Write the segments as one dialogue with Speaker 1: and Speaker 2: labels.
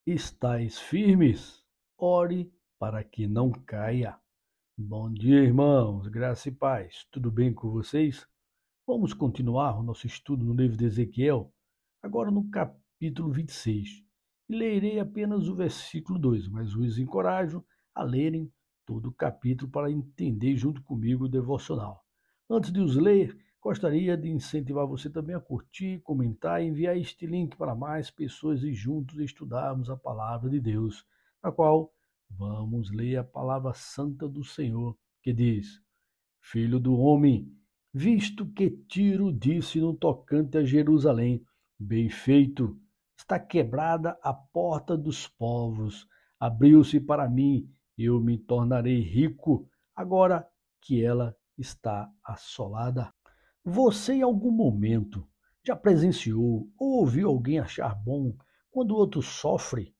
Speaker 1: Estais firmes? Ore para que não caia. Bom dia, irmãos, graça e paz. Tudo bem com vocês? Vamos continuar o nosso estudo no livro de Ezequiel, agora no capítulo 26. E lerei apenas o versículo 2, mas os encorajo a lerem todo o capítulo para entender junto comigo o devocional. Antes de os ler, gostaria de incentivar você também a curtir, comentar e enviar este link para mais pessoas e juntos estudarmos a palavra de Deus, na qual vamos ler a palavra santa do Senhor, que diz: Filho do homem, visto que Tiro disse no tocante a Jerusalém, bem feito, está quebrada a porta dos povos, abriu-se para mim, eu me tornarei rico, agora que ela está assolada. Você em algum momento já presenciou ou ouviu alguém achar bom quando o outro sofre?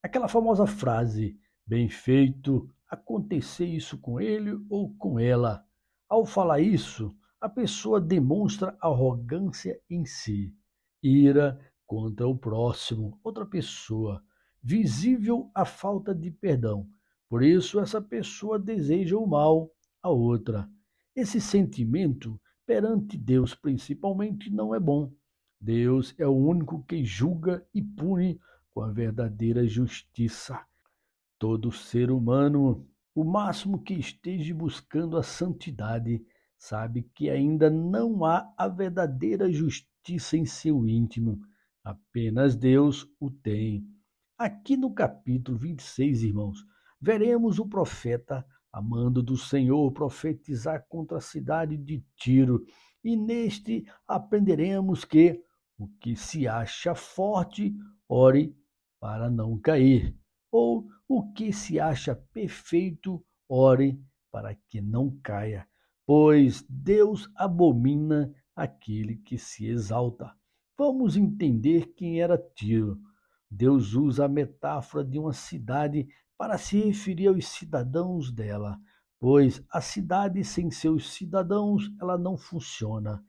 Speaker 1: Aquela famosa frase, bem feito, acontecer isso com ele ou com ela. Ao falar isso, a pessoa demonstra arrogância em si, ira contra o próximo, outra pessoa, visível a falta de perdão. Por isso, essa pessoa deseja o mal à outra. Esse sentimento, perante Deus principalmente, não é bom. Deus é o único que julga e pune com a verdadeira justiça. Todo ser humano, o máximo que esteja buscando a santidade, sabe que ainda não há a verdadeira justiça em seu íntimo. Apenas Deus o tem. Aqui no capítulo 26, irmãos, veremos o profeta, amando do Senhor, profetizar contra a cidade de Tiro. E neste aprenderemos que o que se acha forte, ore para não cair. Ou o que se acha perfeito, ore para que não caia. Pois Deus abomina aquele que se exalta. Vamos entender quem era Tiro. Deus usa a metáfora de uma cidade para se referir aos cidadãos dela, pois a cidade sem seus cidadãos ela não funciona.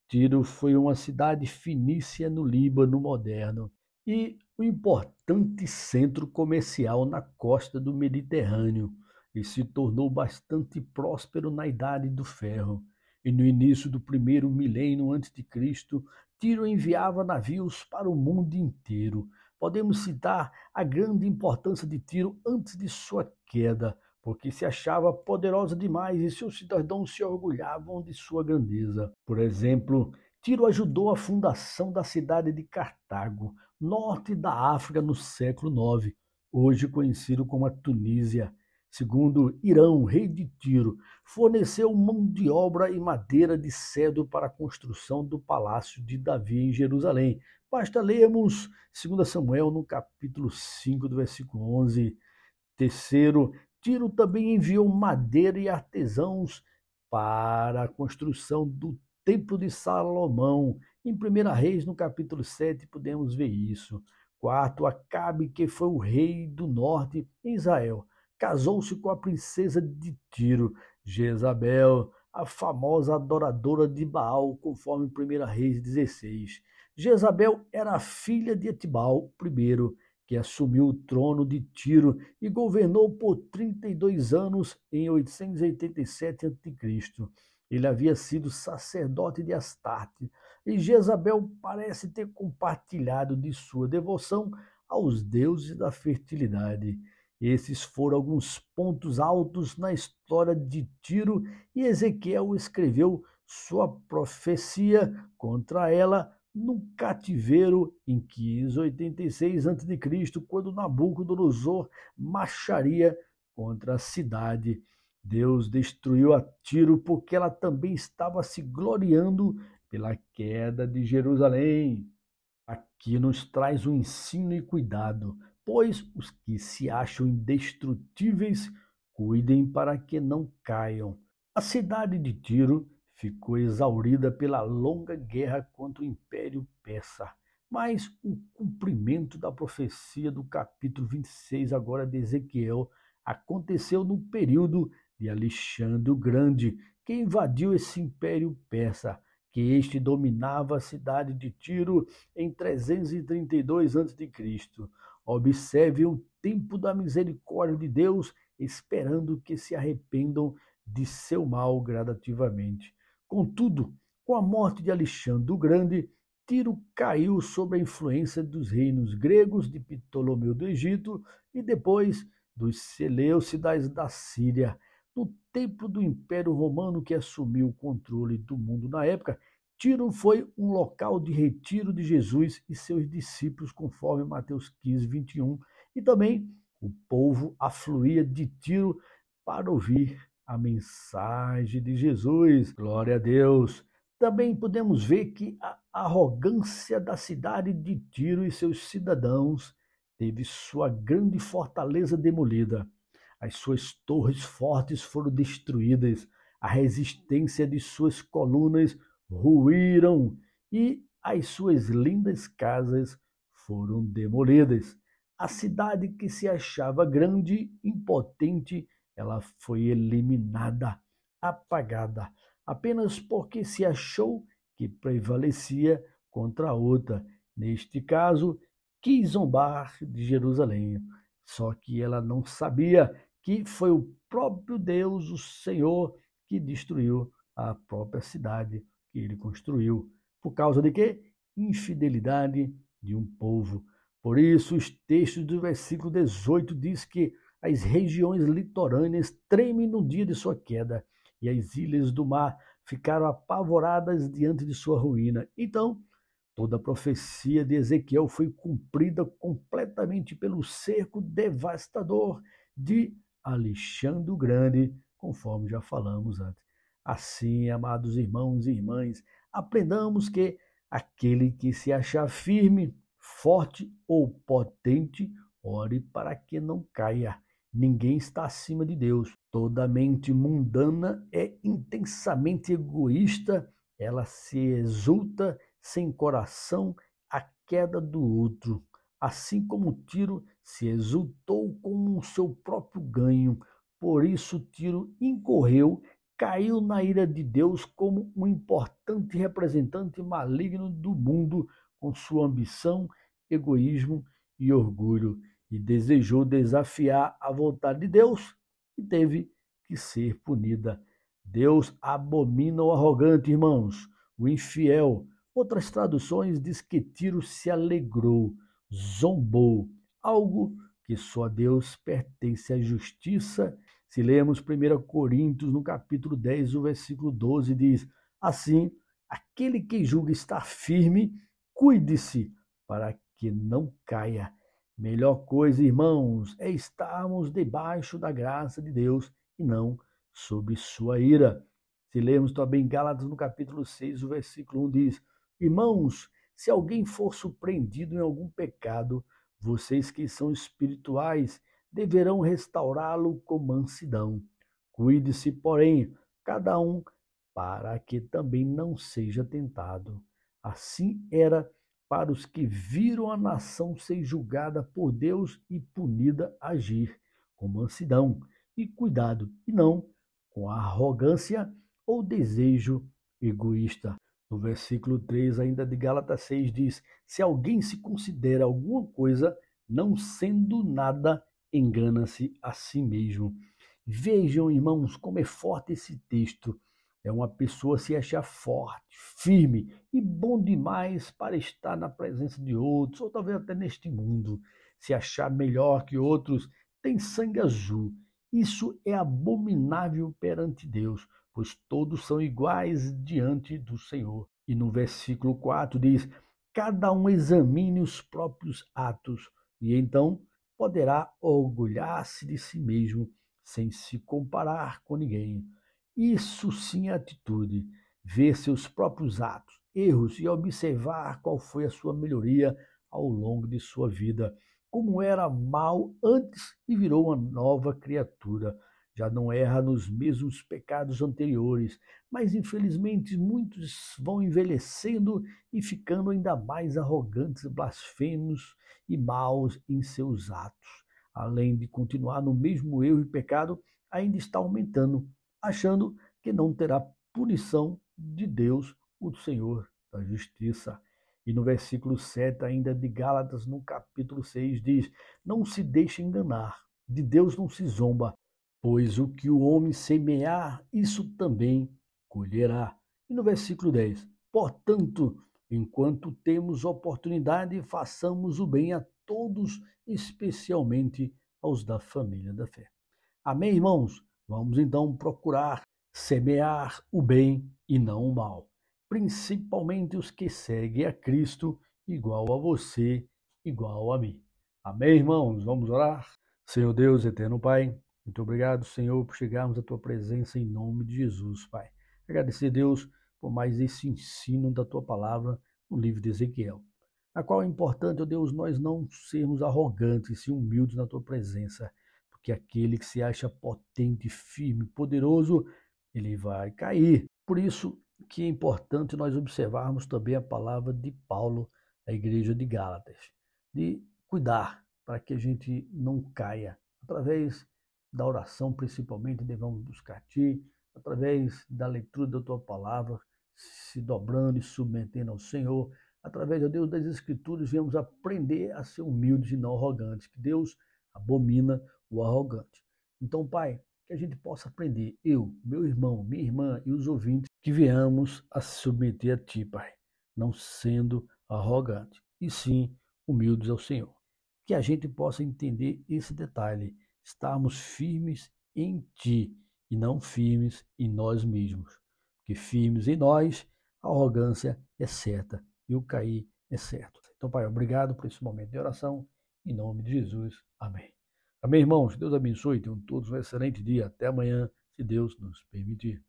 Speaker 1: Tiro foi uma cidade fenícia no Líbano moderno e um importante centro comercial na costa do Mediterrâneo e se tornou bastante próspero na Idade do Ferro. E no início do primeiro milênio antes de Cristo, Tiro enviava navios para o mundo inteiro. Podemos citar a grande importância de Tiro antes de sua queda, porque se achava poderosa demais e seus cidadãos se orgulhavam de sua grandeza. Por exemplo, Tiro ajudou a fundação da cidade de Cartago, norte da África, no século IX, hoje conhecido como a Tunísia. Segundo Irão, rei de Tiro, forneceu mão de obra e madeira de cedro para a construção do palácio de Davi em Jerusalém. Basta lermos 2 Samuel no capítulo 5, do versículo 11. Terceiro, Tiro também enviou madeira e artesãos para a construção do Templo de Salomão. Em 1 Reis, no capítulo 7, podemos ver isso. Quarto, Acabe, que foi o rei do norte em Israel, casou-se com a princesa de Tiro, Jezabel, a famosa adoradora de Baal, conforme 1 Reis 16. Jezabel era a filha de Etibal I, que assumiu o trono de Tiro e governou por 32 anos em 887 a.C. Ele havia sido sacerdote de Astarte, e Jezabel parece ter compartilhado de sua devoção aos deuses da fertilidade. Esses foram alguns pontos altos na história de Tiro, e Ezequiel escreveu sua profecia contra ela no cativeiro em 586 a.C., quando Nabucodonosor marcharia contra a cidade. Deus destruiu a Tiro porque ela também estava se gloriando pela queda de Jerusalém. Aqui nos traz um ensino e cuidado, pois os que se acham indestrutíveis, cuidem para que não caiam. A cidade de Tiro ficou exaurida pela longa guerra contra o Império Persa, mas o cumprimento da profecia do capítulo 26 agora de Ezequiel aconteceu no período de Alexandre o Grande, que invadiu esse Império Persa, que este dominava a cidade de Tiro em 332 a.C. Observe o tempo da misericórdia de Deus, esperando que se arrependam de seu mal gradativamente. Contudo, com a morte de Alexandre o Grande, Tiro caiu sob a influência dos reinos gregos de Ptolomeu do Egito e depois dos Seleucidas da Síria. No tempo do Império Romano, que assumiu o controle do mundo na época, Tiro foi um local de retiro de Jesus e seus discípulos, conforme Mateus 15, 21, e também o povo afluía de Tiro para ouvir a mensagem de Jesus. Glória a Deus! Também podemos ver que a arrogância da cidade de Tiro e seus cidadãos teve sua grande fortaleza demolida. As suas torres fortes foram destruídas, a resistência de suas colunas ruíram e as suas lindas casas foram demolidas. A cidade que se achava grande, impotente, ela foi eliminada, apagada, apenas porque se achou que prevalecia contra a outra. Neste caso, quis zombar de Jerusalém. Só que ela não sabia que foi o próprio Deus, o Senhor, que destruiu a própria cidade que ele construiu. Por causa de quê? Infidelidade de um povo. Por isso, os textos do versículo 18 diz que as regiões litorâneas tremem no dia de sua queda e as ilhas do mar ficaram apavoradas diante de sua ruína. Então, toda a profecia de Ezequiel foi cumprida completamente pelo cerco devastador de Alexandre o Grande, conforme já falamos antes. Assim, amados irmãos e irmãs, aprendamos que aquele que se achar firme, forte ou potente, ore para que não caia. Ninguém está acima de Deus. Toda mente mundana é intensamente egoísta, ela se exulta sem coração a queda do outro. Assim como Tiro se exultou com o seu próprio ganho. Por isso Tiro incorreu, caiu na ira de Deus como um importante representante maligno do mundo, com sua ambição, egoísmo e orgulho, e desejou desafiar a vontade de Deus e teve que ser punida. Deus abomina o arrogante, irmãos, o infiel. Outras traduções diz que Tiro se alegrou, zombou, algo que só a Deus pertence à justiça. Se lermos 1 Coríntios, no capítulo 10, o versículo 12, diz assim: aquele que julga estar firme, cuide-se para que não caia. Melhor coisa, irmãos, é estarmos debaixo da graça de Deus e não sob sua ira. Se lermos também Gálatas no capítulo 6, o versículo 1 diz: irmãos, se alguém for surpreendido em algum pecado, vocês que são espirituais deverão restaurá-lo com mansidão. Cuide-se, porém, cada um, para que também não seja tentado. Assim era para os que viram a nação ser julgada por Deus e punida agir com mansidão e cuidado, e não com arrogância ou desejo egoísta. No versículo 3 ainda de Gálatas 6 diz: se alguém se considera alguma coisa, não sendo nada, engana-se a si mesmo. Vejam, irmãos, como é forte esse texto. É uma pessoa se achar forte, firme e bom demais para estar na presença de outros, ou talvez até neste mundo. Se achar melhor que outros, tem sangue azul. Isso é abominável perante Deus, pois todos são iguais diante do Senhor. E no versículo 4 diz: cada um examine os próprios atos, e então poderá orgulhar-se de si mesmo, sem se comparar com ninguém. Isso sim é atitude, ver seus próprios atos, erros e observar qual foi a sua melhoria ao longo de sua vida, como era mal antes e virou uma nova criatura. Já não erra nos mesmos pecados anteriores, mas infelizmente muitos vão envelhecendo e ficando ainda mais arrogantes, blasfemos e maus em seus atos. Além de continuar no mesmo erro e pecado, ainda está aumentando, achando que não terá punição de Deus, o Senhor da justiça. E no versículo 7 ainda de Gálatas, no capítulo 6, diz: não se deixe enganar, de Deus não se zomba, pois o que o homem semear, isso também colherá. E no versículo 10, portanto, enquanto temos oportunidade, façamos o bem a todos, especialmente aos da família da fé. Amém, irmãos? Vamos então procurar semear o bem e não o mal, principalmente os que seguem a Cristo, igual a você, igual a mim. Amém, irmãos? Vamos orar? Senhor Deus, eterno Pai, muito obrigado, Senhor, por chegarmos à tua presença em nome de Jesus, Pai. Agradecer, Deus, por mais esse ensino da tua palavra no livro de Ezequiel, na qual é importante, ó Deus, nós não sermos arrogantes e humildes na tua presença, porque aquele que se acha potente, firme, poderoso, ele vai cair. Por isso que é importante nós observarmos também a palavra de Paulo à igreja de Gálatas, de cuidar para que a gente não caia, através da oração principalmente, devemos buscar Ti, através da leitura da Tua palavra, se dobrando e submetendo ao Senhor, através, ó Deus, das Escrituras, viemos aprender a ser humildes e não arrogantes, que Deus abomina o arrogante. Então, Pai, que a gente possa aprender, eu, meu irmão, minha irmã e os ouvintes, que venhamos a se submeter a Ti, Pai, não sendo arrogante, e sim humildes ao Senhor. Que a gente possa entender esse detalhe, estarmos firmes em Ti e não firmes em nós mesmos. Porque firmes em nós, a arrogância é certa e o cair é certo. Então, Pai, obrigado por esse momento de oração. Em nome de Jesus. Amém. Amém, irmãos. Deus abençoe. Tenham todos um excelente dia. Até amanhã, se Deus nos permitir.